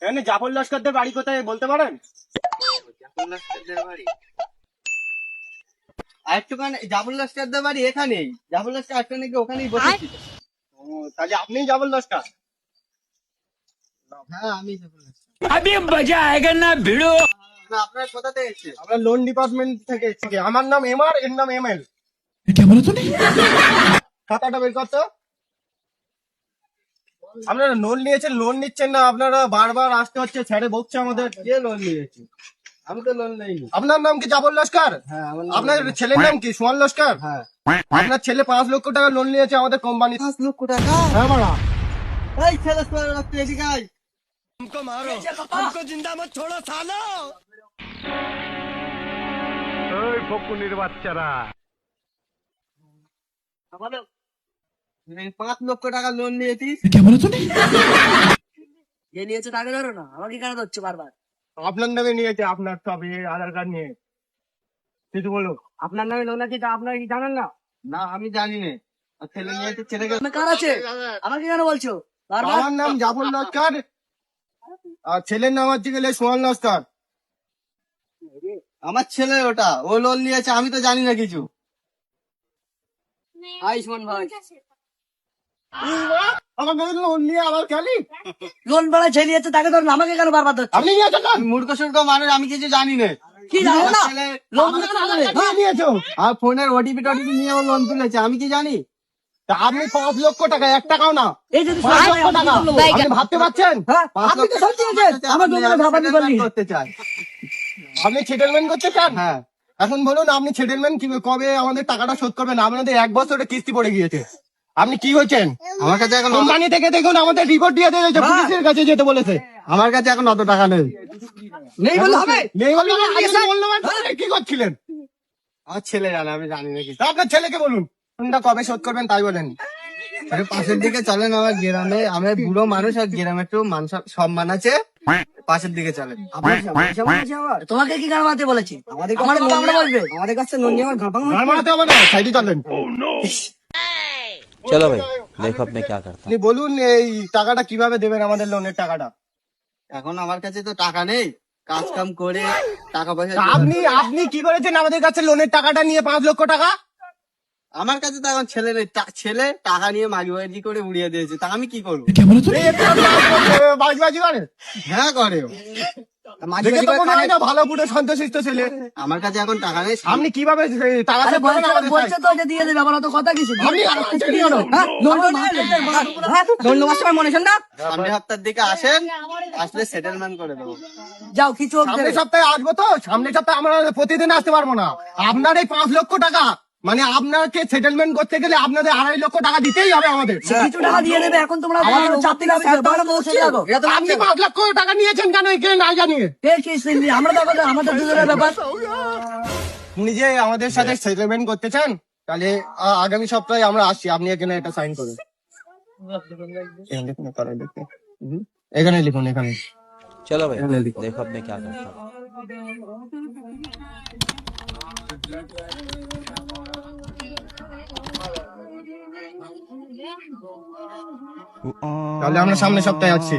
এখানে জাফর লস্করদের বাড়ি কোথায় বলতে পারেন? জাফর লস্করদের বাড়ি আর একটুখানি, জাফর লস্করদের বাড়ি এখানেই। জাফর লস্কর আজকে নাকি ওখানেই বসেছিল। ও, তাহলে আপনিই জাফর লস্কর? হ্যাঁ, আমি জাফর লস্কর। अभी मजा आएगा ना भिड़ो। না, আপনার কোথা থেকে এসেছে? আমরা লোন ডিপার্টমেন্ট থেকে এসেছি। আমার নাম এমআর, এর নাম এমএল। क्या बोला तूने? খাতাটা বের করতো। আপনারা লোন নিয়েছেন, লোন নিচ্ছেন না, আপনারা বারবার আসতে হচ্ছে, ছেড়ে বকছে আমাদের। কে লোন নিয়েছে? আমি তো লোন নেইনি। আপনার নাম কি জাফর লস্কর? হ্যাঁ, আমার নাম আপনার জাফর। ছেলের নাম কি সুমন লস্কর? হ্যাঁ। আপনার ছেলে 5 লক্ষ টাকা লোন নিয়েছে আমাদের কোম্পানি। 5 লক্ষ টাকা? হ্যাঁ মারা। এই ছেলে ছোড়া রাখতে এদিকে আয়। हमको मारो, हमको जिंदा मत छोड़ो सालो। ওই ফকুনির বাচ্চারা, এই 5 লক্ষ টাকা লোন নিয়েছিস? क्या बोला तूने? যে নিয়েছে তাকে ধরো না, আমাকে কেন ধরছো বারবার? আপনার নামে নিয়েছে, আপনার সব আধার কার্ড নিয়ে। কিছু বলো। আপনার নামে লোন আছে, তা আপনারা কি জানেন না? না, আমি জানি না। আর ছেলে নিয়েছে, ছেলেকে আমি কার আছে? আমাকে কেন বলছো বারবার? আমার নাম জাফর লস্কর, আর ছেলের নাম হচ্ছে গেলে সুমন লস্কর। আমার ছেলে ওটা, ও লোন নিয়েছে, আমি তো জানি না কিছু। আয়ুষ্মান ভাই, আমার কাছে লোন নিয়ে আবার খালি লোন পাড়া ছেলে নিয়েছে তাকে ধরো না, আমাকে কেন বারবার ধরছো? আপনি নিয়েছেন না? আমি মূর্খ সূর্খ মানুষ, আমি কিছু জানি না। কি জানো না? আমার ছেলে লোন দিতে না ধরে। আপনি নিয়েছো? আর ফোনের ওটিপি টোটিপি নিয়ে ও লোন তুলেছে, আমি কি জানি? তা আপনি 5 লক্ষ টাকা, 1 টাকাও না, এই যদি 5 লক্ষ টাকা আপনি ভাবতে পারছেন? হ্যাঁ, 5 আপনি তো লক্ষ সব দিয়েছেন, আমার জন্য ভাবানি বললি। করতে চাই। আপনি সেটেলমেন্ট করতে চান? হ্যাঁ। এখন বলুন আপনি সেটেলমেন্ট কবে আমাদের টাকাটা শোধ করবেন? আপনাদের 1 বছরে কিস্তি পড়ে গিয়েছে। আপনি কি হয়েছেন? আমার কাছে এখন কোম্পানি থেকে দেখুন আমাদের রিপোর্ট দিয়ে দিয়েছে, পুলিশের কাছে যেতে বলেছে। আমার কাছে এখন অত টাকা নেই। নেই বললে হবে? নেই বললে হবে? আগে তো বললাম না, তাহলে কি করছিলেন? আমার ছেলে জানে, আমি জানি না কিছু। তা আপনার ছেলেকে বলুন কোনটা কবে শোধ করবেন তাই বলেন। আরে পাশের দিকে চলেন, আমার গ্রামে, আমি বুড়ো মানুষ, আর গ্রামে একটু মান সম্মান আছে, পাশের দিকে চলেন। তোমাকে কি গান মারতে বলেছি? আমাদের আমরা বলবে আমাদের কাছে লোন নিয়ে আমার ঘাপাং গান মারাতে হবে না, সাইডে চলেন। चलो भाई देखो अब मैं क्या करता हूँ। আপনি বলুন এই টাকাটা কিভাবে দেবেন, আমাদের লোনের টাকাটা? এখন আমার কাছে তো টাকা নেই, কাজ কাম করে টাকা পয়সা তা আপনি আপনি কি করেছেন আমাদের কাছে লোনের টাকাটা নিয়ে 5 লক্ষ টাকা? আমার কাছে তো এখন ছেলে নেই। ছেলে টাকা নিয়ে মাগি করে উড়িয়ে দিয়েছে, তা আমি কি করবো? क्या बोला तूने? এই একটু বাজবাজি করে হ্যাঁ করে ও। দেখে তো মনে হয় না ভালো বুড়ো শান্তশিষ্ট ছেলে। আমার কাছে এখন টাকা নেই। আপনি কিভাবে টাকা আরে শোধ করবেন আমাদের বলছে তো যে দিয়ে দেবে, আবার অত কথা কিছু আপনি আচ্ছা, দিয়ে দাও। লোন নেওয়ার সময় মনে শোন না, সামনের সপ্তাহের দিকে আসেন, আসলে সেটেলমেন্ট করে দেবো। যাও কিছু হোক সামনের দেবে। সপ্তাহে আসবো তো, সামনের সপ্তাহে আমরা প্রতিদিন আসতে পারবো না। আপনার এই 5 লক্ষ টাকা মানে আপনাকে সেটেলমেন্ট করতে গেলে আপনাদের 2.5 লক্ষ টাকা দিতেই হবে আমাদের। কিছু টাকা দিয়ে দেবে, এখন তোমরা চাপ দিলে আমি বারো বছর যাবো। আপনি 5 লক্ষ টাকা নিয়েছেন কেন এখানে না জানিয়ে? আমরা দেখো আমাদের দুজনের ব্যাপার। আপনি যে আমাদের সাথে সেটেলমেন্ট করতে চান, তাহলে আগামী সপ্তাহে আমরা আসছি, আপনি এখানে এটা সাইন করুন। এখানে লিখুন, এখানে লিখুন। এখানে লিখুন, এখানে। चलो भाई देखो अब मैं क्या करता हूँ। তাহলে আমরা সামনের সপ্তাহে আসছি।